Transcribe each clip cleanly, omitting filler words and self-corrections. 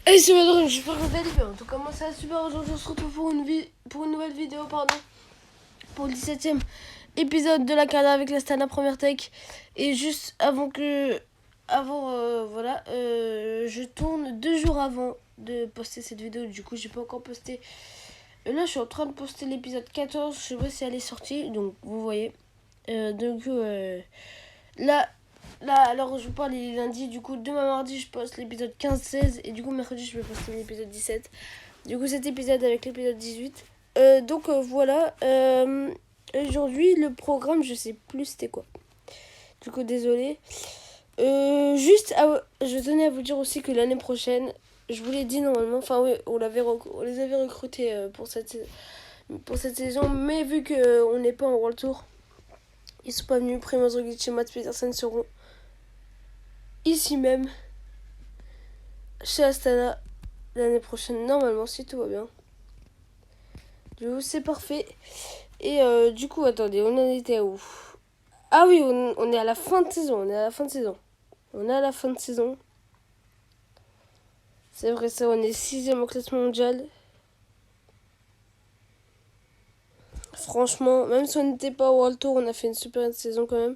Hey, c'est Madrid, j'espère que vous allez bien. En tout cas, moi ça va super. Aujourd'hui, on se retrouve pour une nouvelle vidéo, pour le 17ème épisode de la Canada avec la Stana Première Tech. Et juste je tourne 2 jours avant de poster cette vidéo. Du coup, j'ai pas encore posté. Là, je suis en train de poster l'épisode 14. Je sais pas si elle est sortie, donc vous voyez. Là, alors je vous parle, il est lundi, du coup demain mardi je poste l'épisode 15-16 et du coup mercredi je vais poster l'épisode 17. Du coup cet épisode avec l'épisode 18. Voilà, aujourd'hui le programme je sais plus c'était quoi. Du coup désolé. Je tenais à vous dire aussi que l'année prochaine, je vous l'ai dit normalement, enfin oui, on les avait recrutés pour cette saison, mais vu qu'on n'est pas en World Tour, ils sont pas venus, Primoz Roglic et Mats Petersen seront ici même chez Astana l'année prochaine, normalement, si tout va bien. Du coup, c'est parfait. Et du coup, attendez, on en était où? Ah oui, on est à la fin de saison. On est à la fin de saison. On est à la fin de saison. C'est vrai, ça, on est 6ème au classement mondial. Franchement, même si on n'était pas au World Tour, on a fait une super saison quand même.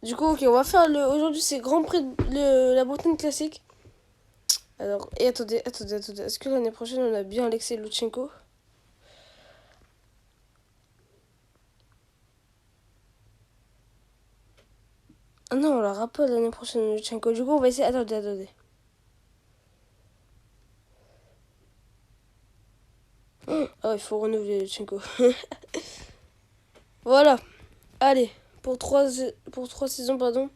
Du coup, ok, on va faire le. Aujourd'hui, c'est Grand Prix de la Bretagne classique. Alors, et attendez. Est-ce que l'année prochaine, on a bien Alexei Lutsenko? Ah non, on l'aura pas l'année prochaine, Lutsenko. Du coup, on va essayer. Attendez. Ah, il faut renouveler Lutsenko. Voilà. Allez, pour trois saisons, pardon.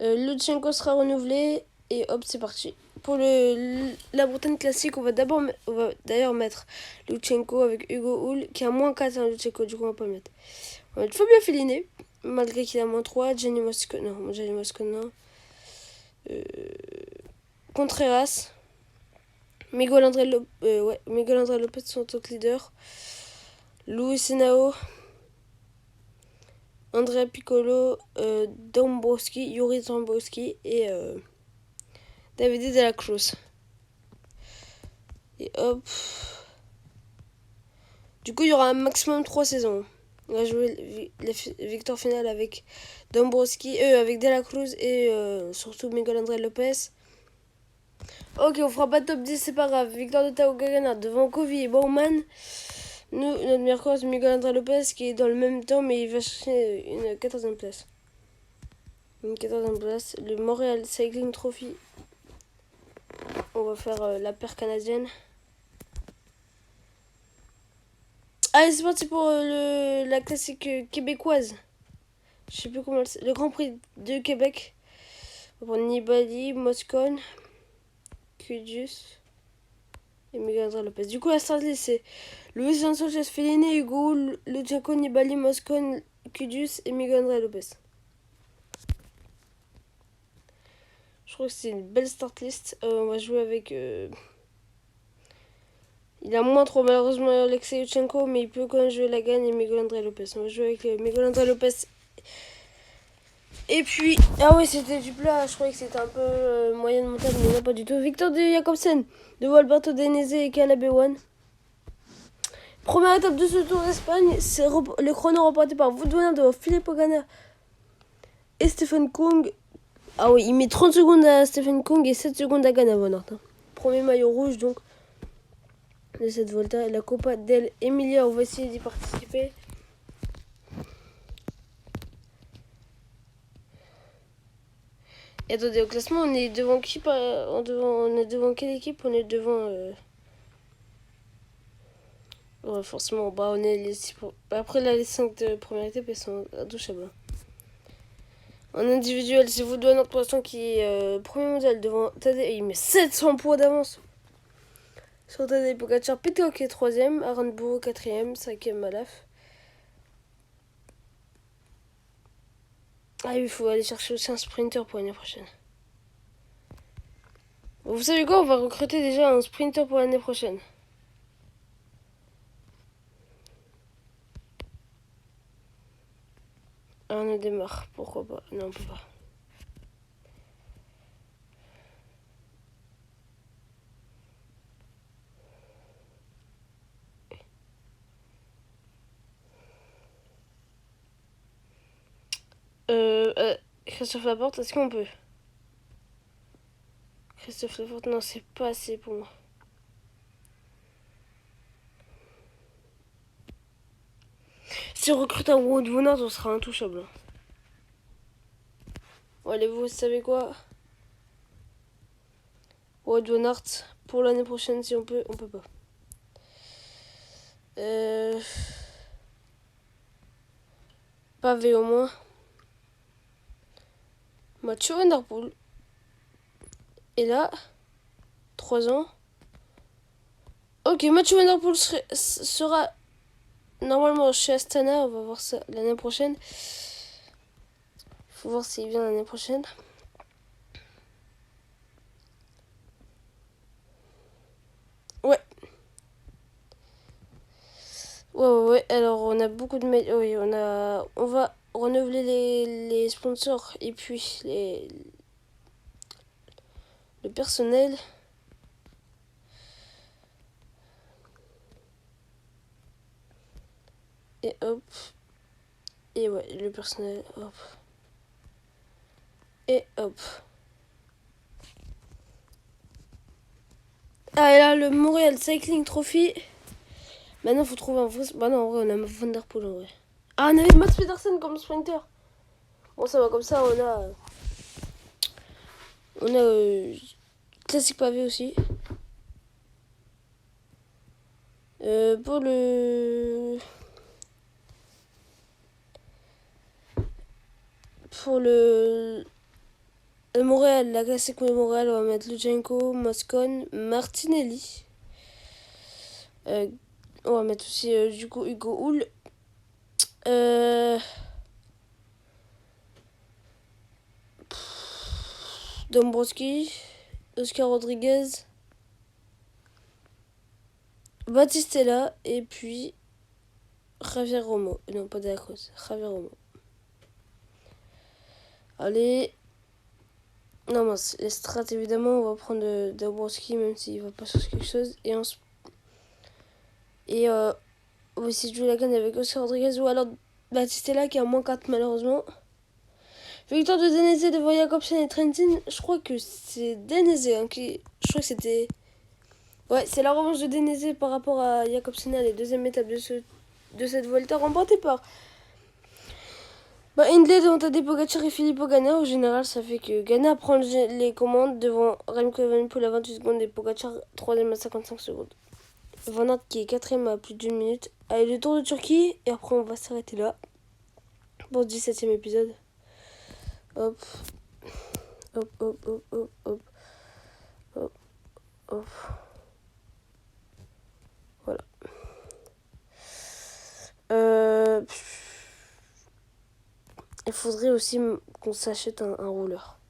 Lutsenko sera renouvelé. Et hop, c'est parti. Pour la Bretagne classique, on va d'ailleurs mettre Lutsenko avec Hugo Hull, qui a -4, hein, Lutsenko, du coup, on va pas le mettre. On va mettre Fabio Fellini, malgré qu'il a -3. Gianni Moscona. Contreras. Miguel André Lopez, son top leader. Luis Henao. Andrea Piccolo, Yuri Dombrowski et Davide de la Cruz. Et hop. Du coup, il y aura un maximum 3 saisons. On va jouer la victoire finale avec Dombrowski, avec De La Cruz et surtout Miguel André Lopez. Ok, on fera pas top 10, c'est pas grave. Victoire de Tao Gagana devant Kovi et Bowman. Nous, notre meilleur course, Miguel André Lopez, qui est dans le même temps, mais il va chercher une 14ème place. Une 14ème place. Le Montréal Cycling Trophy. On va faire la paire canadienne. Allez, c'est parti pour la classique québécoise. Je sais plus comment le Grand Prix de Québec. On va prendre Nibali, Moscone, Kudus et Miguel André Lopez. Du coup, la start list, c'est Luis Sanchez, Fellini, Hugo, Luciaco, Nibali, Moscone, Kudus et Miguel André Lopez. Je trouve que c'est une belle start list. On va jouer avec... Il a -3 malheureusement Alexei Lutsenko, mais il peut quand même jouer la gagne et Miguel André Lopez. On va jouer avec Miguel André Lopez. Et puis, ah oui, c'était du plat. Je croyais que c'était un peu moyenne montagne, mais non, pas du tout. Victor de Jacobsen, devant Alberto Denese et Caleb Ewan. Première étape de ce Tour d'Espagne, c'est le chrono remporté par Wout van Aert devant Filippo Ganna et Stephen Kung. Ah oui, il met 30 secondes à Stephen Kung et 7 secondes à Ganna Van Aert. Premier maillot rouge donc de cette Volta. La Copa del Emilia, on va essayer d'y participer. Et attendez, au classement, on est devant qui? On est devant quelle équipe? On est devant... Ouais, forcément, bah on est les 6 après là, les 5 de première étape, elles sont intouchables. En individuel, c'est Wout van Aert pour l'instant qui est premier mondial devant Tadej. Il met 700 points d'avance sur Tadej Pogacar. Pitcock est 3ème, Aranburu 4ème, 5ème Malaf. Ah, il faut aller chercher aussi un sprinter pour l'année prochaine. Vous savez quoi? On va recruter déjà un sprinter pour l'année prochaine. Ah, on démarre, pourquoi pas? Non, on peut pas. Christophe Laporte, est-ce qu'on peut? Christophe Laporte, non, c'est pas assez pour moi. Si on recrute un Wout van Aert, on sera intouchable. Bon, allez, vous savez quoi? Wout van Aert, pour l'année prochaine, si on peut pas. Pavé au moins. Mathieu Van Der Poel. Et là, 3 ans. Ok, Mathieu Van Der Poel sera normalement chez Astana. On va voir ça l'année prochaine. Faut voir s'il vient l'année prochaine. Ouais. Ouais. Alors, on a beaucoup de... Oui, on va renouveler les sponsors et puis le personnel. Et hop. Et ouais, le personnel, hop. Et hop. Ah, et là, le Montréal Cycling Trophy. Maintenant, faut trouver un vrai... Bah non, en vrai, on a Van Der Poel, en vrai. Ah, on avait Mats Pedersen comme sprinter. Bon, ça va, comme ça, on a... Classique pavé aussi. Pour le... Pour le Montréal, la classique Montréal, on va mettre Luchenko, Moscon, Martinelli. On va mettre aussi du coup Hugo Hull. Dombrowski, Oscar Rodriguez, Battistella et puis Javier Romo. Non, pas de la Cruz, Javier Romo. Allez. Non, mince, les strats évidemment, on va prendre Dombrowski même s'il va pas chercher quelque chose. Et on va essayer de jouer la canne avec Oscar Rodriguez ou alors Battistella qui est à -4 malheureusement. Victoire de Denese devant Jacobsen et Trentin. Je crois que c'est Denese hein, qui... Je crois que c'était... Ouais, c'est la revanche de Denese par rapport à Jacobsen à la deuxième étape de cette Vuelta remportée par Hindley devant Tadej Pogacar et Filippo Ganna. Au général, ça fait que Ganna prend les commandes devant Remco Evenepoel à 28 secondes et Pogacar 3ème à 55 secondes. Van Aert qui est 4ème à plus d'une minute. Allez, le Tour de Turquie et après on va s'arrêter là pour ce 17ème épisode. Hop. Hop, hop, hop, hop, hop. Hop, hop. Voilà. Il faudrait aussi qu'on s'achète un rouleur.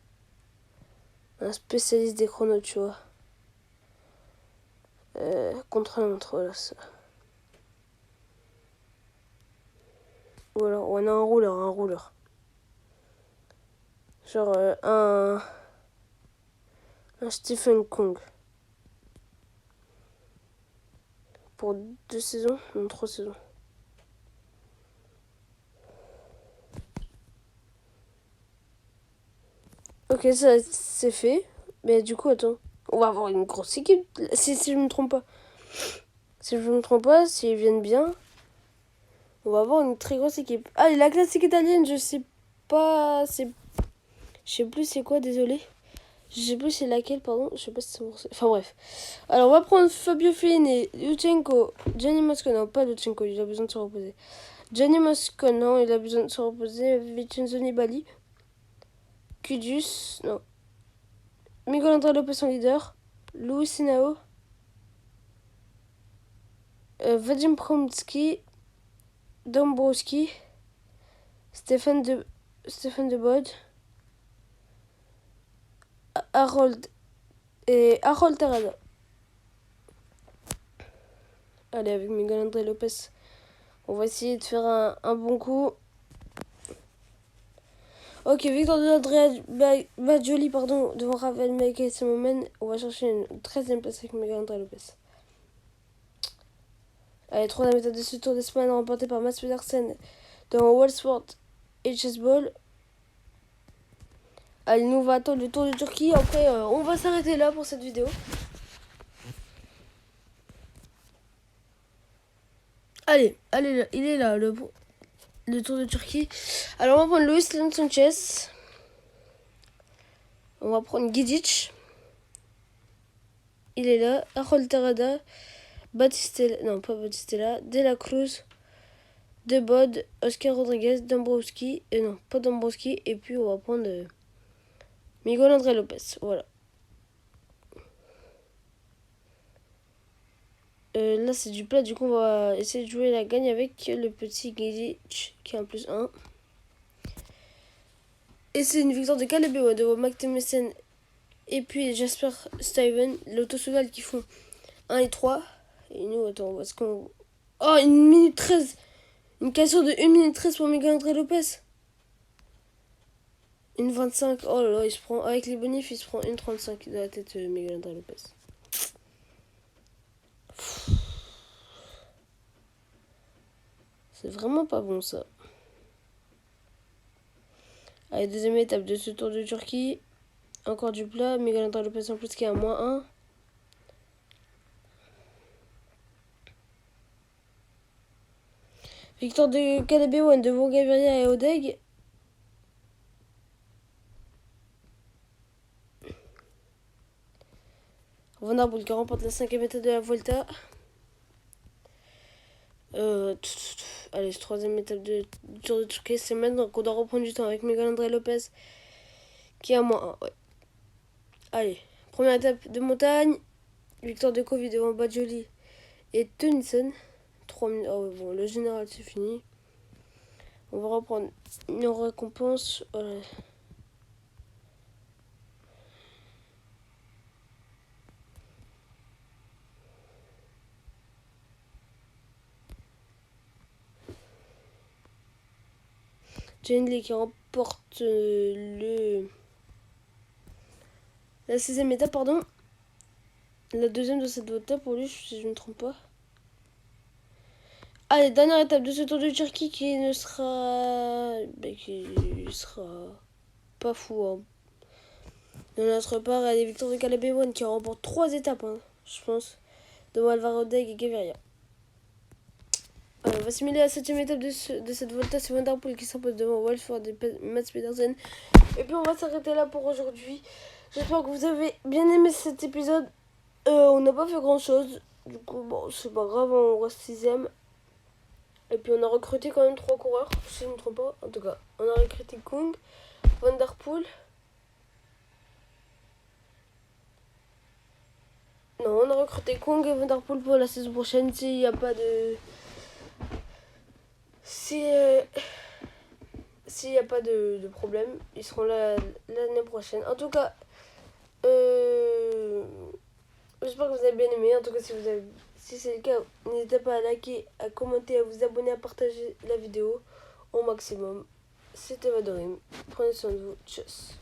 Un spécialiste des chronos, tu vois. Contre-la-montre, voilà ça. Ou alors, on a un rouleur. Genre un Stephen Kong. Pour 2 saisons, non 3 saisons. Ok, ça c'est fait. Mais du coup, attends. On va avoir une grosse équipe. Si je me trompe pas. Si je me trompe pas, s'ils viennent bien, on va avoir une très grosse équipe. Allez, la classique italienne, je sais pas. Je sais plus c'est quoi, désolé. Je sais plus c'est laquelle, pardon. Je sais pas si c'est pour... Enfin bref. Alors on va prendre Fabio Fellini, Luchenko, Gianni Moscon. Non, pas Luchenko, il a besoin de se reposer. Gianni Moscon, non, il a besoin de se reposer. Vincenzo Nibali. Kudus, non. Miguel André Lopez en leader. Louis Sinao. Vadim Promsky. Dombrowski. Stéphane de Bod. Harold Terrada. Allez, avec Miguel André Lopez, on va essayer de faire un bon coup. Ok, victoire de Andrea Bajoli, pardon, devant Rafael Meike et Simomen. On va chercher une 13ème place avec Miguel André Lopez. Allez, 3ème étape de ce Tour d'Espagne remportée par Mats Pedersen devant Wellsworth et Chessball. Allez, nous on va attendre le tour de Turquie. Après, on va s'arrêter là pour cette vidéo. Allez, allez, il est là, le tour de Turquie. Alors, on va prendre Luis Sanchez. On va prendre Gidic. Il est là. Harold Tarada. Batistella. Non, pas Batistella. De la Cruz. De Bod. Oscar Rodriguez. Dombrowski. Non, pas Dombrowski. Et puis, on va prendre Miguel André Lopez. Voilà. Là, c'est du plat. Du coup, on va essayer de jouer la gagne avec le petit Gidic qui est un +1. Et c'est une victoire de Caleb Ewan devant Mac Temesen et puis Jasper Steven, l'autosoval qui font 1 et 3. Et nous, attends, est-ce qu'on... Oh, 1 minute 13. Une cassure de 1 minute 13 pour Miguel André Lopez. 1,25. Oh là là, il se prend... Avec les bonifs, il se prend 1,35 de la tête, Miguel André Lopez. C'est vraiment pas bon, ça. Allez, deuxième étape de ce tour de Turquie. Encore du plat. Miguel André Lopez en plus qui est à -1. Victoire de Caleb Ewan devant Gaviria et Odeg. Van der Poel qui remporte la 5e étape de la Vuelta. Allez, 3e étape du Tour de Turquie. C'est maintenant qu'on doit reprendre du temps avec Miguel André Lopez qui est à -1. Ouais. Allez, première étape de montagne. Victoire de Covid devant Badjoli et Tennyson. 3 minutes. Ah ouais, bon, le général c'est fini. On va reprendre une récompense. Voilà. Jane Lee qui remporte la 16e étape, pardon. La deuxième de cette étape pour lui, si je ne me trompe pas. Allez, dernière étape de ce Tour de Turquie qui ne sera... qui sera pas fou. Hein. De notre part, il y a des victoires de Caleb Ewan qui remporte 3 étapes, hein, je pense. Devant Alvaro Deg et Gaviria. On va simuler la 7e étape de cette Volta. C'est Van der Poel qui s'impose devant Walford et Mats Pedersen. Et puis on va s'arrêter là pour aujourd'hui. J'espère que vous avez bien aimé cet épisode. On n'a pas fait grand chose. Du coup, bon, c'est pas grave, on reste 6ème. Et puis on a recruté quand même 3 coureurs, si je ne me trompe pas. En tout cas, on a recruté Kung, Van der Poel. Non, on a recruté Kung et Van der Poel pour la saison prochaine s'il n'y a pas de... S'il n'y a pas de problème, ils seront là l'année prochaine. En tout cas, j'espère que vous avez bien aimé. En tout cas, si c'est le cas, n'hésitez pas à liker, à commenter, à vous abonner, à partager la vidéo au maximum. C'était Vadorim. Prenez soin de vous. Tchuss.